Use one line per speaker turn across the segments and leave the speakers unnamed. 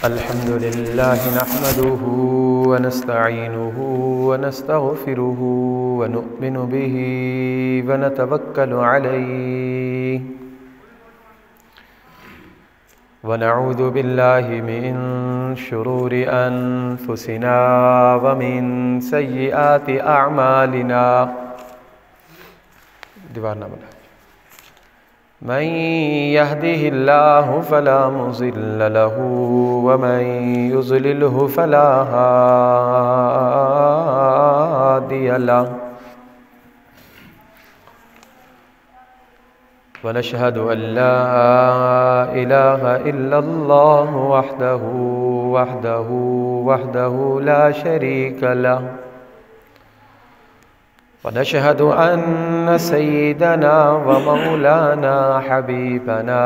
الحمد لله نحمده ونستعينه ونستغفره ونؤمن به ونتوكل عليه ونعوذ بالله من شرور أنفسنا ومن سيئات أعمالنا من يهده الله فلا مضل له ومن يضلله فلا هادي له ونشهد أن لا إله إلا الله وحده لا شريك له ونشهد أن سيدنا ومولانا حبيبنا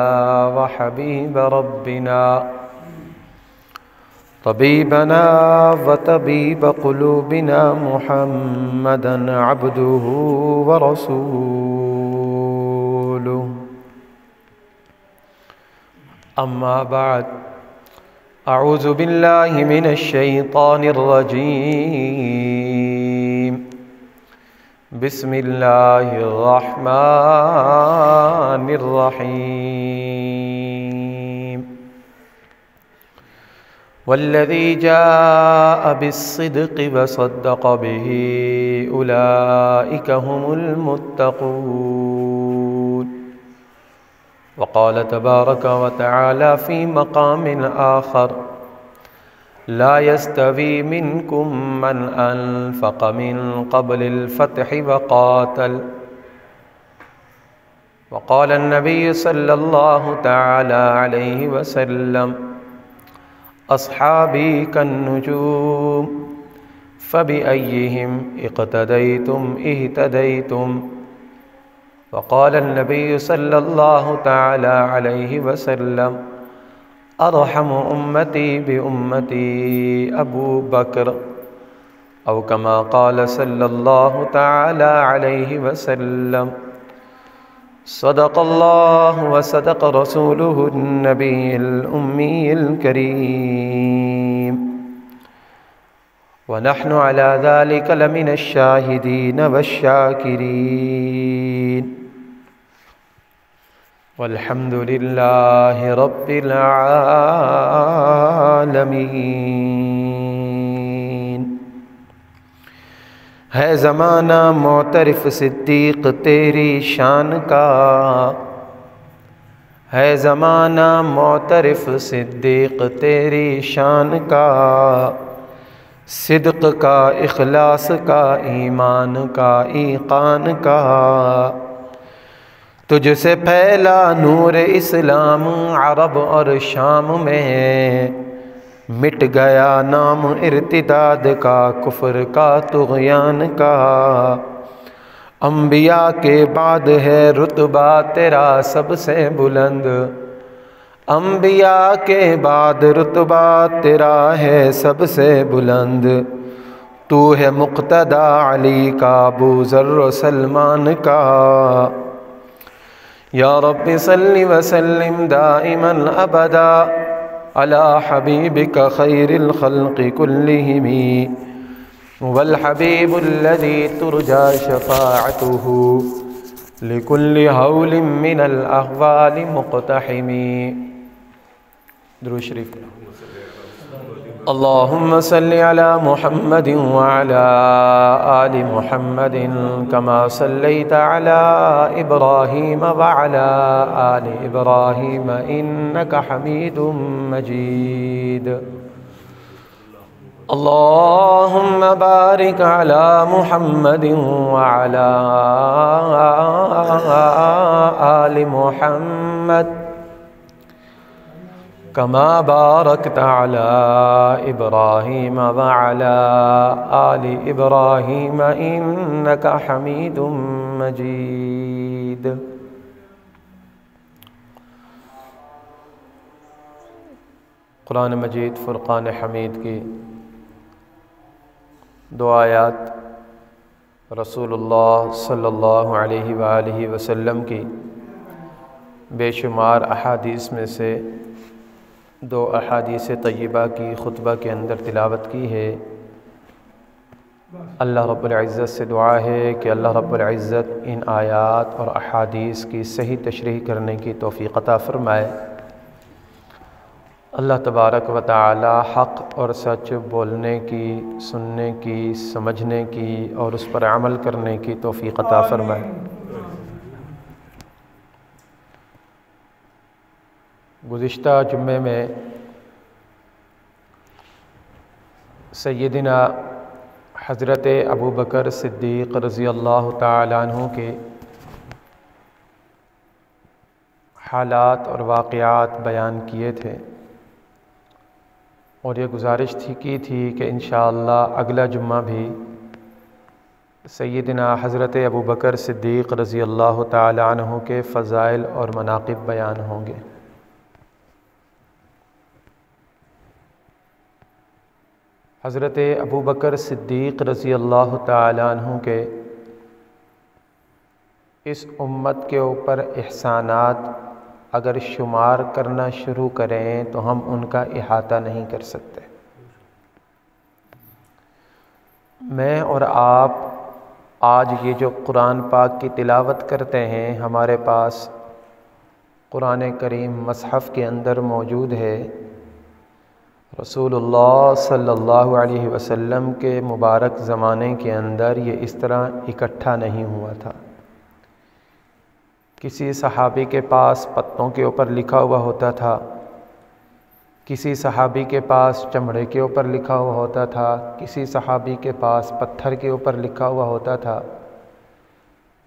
وحبيب ربنا طبيبنا وطبيب قلوبنا محمدا عبده ورسوله أما بعد أعوذ بالله من الشيطان الرجيم بسم الله الرحمن الرحيم والذي جاء بالصدق وصدق به أولئك هم المتقون وقال تبارك وتعالى في مقام آخر لا يستوي منكم من أنفق من قبل الفتح وقاتل وقال النبي صلى الله تعالى عليه وسلم أصحابي كالنجوم فبأيهم اقتديتم اهتديتم وقال النبي صلى الله تعالى عليه وسلم أرحم أمتي بأمتي أبو بكر أو كما قال صلى الله تعالى عليه وسلم صدق الله وصدق رسوله النبي الأمي الكريم ونحن على ذلك لمن الشاهدين والشاكرين والحمد لله رب العالمين ہے زمانہ معترف صدیق تیری شان کا ہے زمانہ معترف صدیق تیری شان کا صدق کا اخلاص کا ایمان کا ایقان کا تجھ سے پھیلا نور اسلام عرب اور شام میں مٹ گیا نام ارتداد کا کفر کا طغیان کا انبیاء کے بعد ہے رتبہ تیرا سب سے بلند انبیاء کے بعد رتبہ تیرا ہے سب سے بلند تو ہے مقتدی علی کا ابو ذر و سلمان کا یا رب صل وسلم دائما ابدا على حبيبك خير الخلق كلهم والحبيب الذي ترجى شفاعته لكل هول من الأهوال مقتحم درود شریف اللهم صل على محمد وعلى آل محمد كما صليت على إبراهيم وعلى آل إبراهيم إنك حميد مجيد اللهم بارك على محمد وعلى آل محمد كما باركت على إبراهيم وعلى آل إبراهيم إنك حميد مجيد قرآن مجید فرقان حمید کی دو آیات رسول اللہ صلی اللہ علیہ وآلہ وسلم کی بے شمار احادیث میں سے 2 احادیث طیبہ کی خطبہ کے اندر تلاوت کی ہے۔ اللہ رب العزت سے دعا ہے کہ اللہ رب العزت ان آیات اور احادیث کی صحیح تشریح کرنے کی توفیق عطا فرمائے۔ اللہ تبارک و تعالی حق اور سچ بولنے کی، سننے کی، سمجھنے کی اور اس پر عمل کرنے کی توفیق عطا فرمائے۔ گزشتہ جمعے میں سیدنا حضرت ابوبکر صدیق رضی اللہ تعالیٰ عنہ کے حالات اور واقعات بیان کیے تھے، اور یہ گزارش کی تھی کہ انشاءاللہ اگلا جمعہ بھی سیدنا حضرت ابوبکر صدیق رضی اللہ تعالیٰ عنہ کے فضائل اور مناقب بیان ہوں گے۔ حضرت ابوبکر صدیق رضی اللہ تعالیٰ عنہ کے اس امت کے اوپر احسانات اگر شمار کرنا شروع کریں تو ہم ان کا احاطہ نہیں کر سکتے۔ میں اور آپ آج یہ جو قرآن پاک کی تلاوت کرتے ہیں، ہمارے پاس قرآن کریم مصحف کے اندر موجود ہے۔ رسول اللہ صلی اللہ علیہ وسلم کے مبارک زمانے کے اندر یہ اس طرح اکٹھا نہیں ہوا تھا۔ کسی صحابی کے پاس پتوں کے اوپر لکھا ہوا ہوتا تھا، کسی صحابی کے پاس چمڑے کے اوپر لکھا ہوا ہوتا تھا، کسی صحابی کے پاس پتھر کے اوپر لکھا ہوا ہوتا تھا۔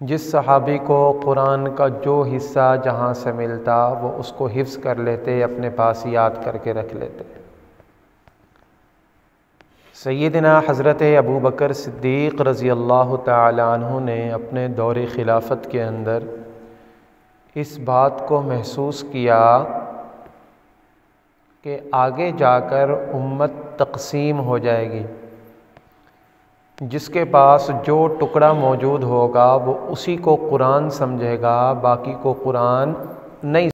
جس صحابی کو قرآن کا جو حصہ جہاں سے ملتا وہ اس کو حفظ کر لیتے، اپنے پاس یاد کر کے رکھ لیتے۔ سیدنا حضرت ابوبکر صدیق رضی اللہ تعالی عنہ نے اپنے دور خلافت کے اندر اس بات کو محسوس کیا کہ آگے جا کر امت تقسیم ہو جائے گی، جس کے پاس جو ٹکڑا موجود ہوگا وہ اسی کو قرآن سمجھے گا، باقی کو قرآن نہیں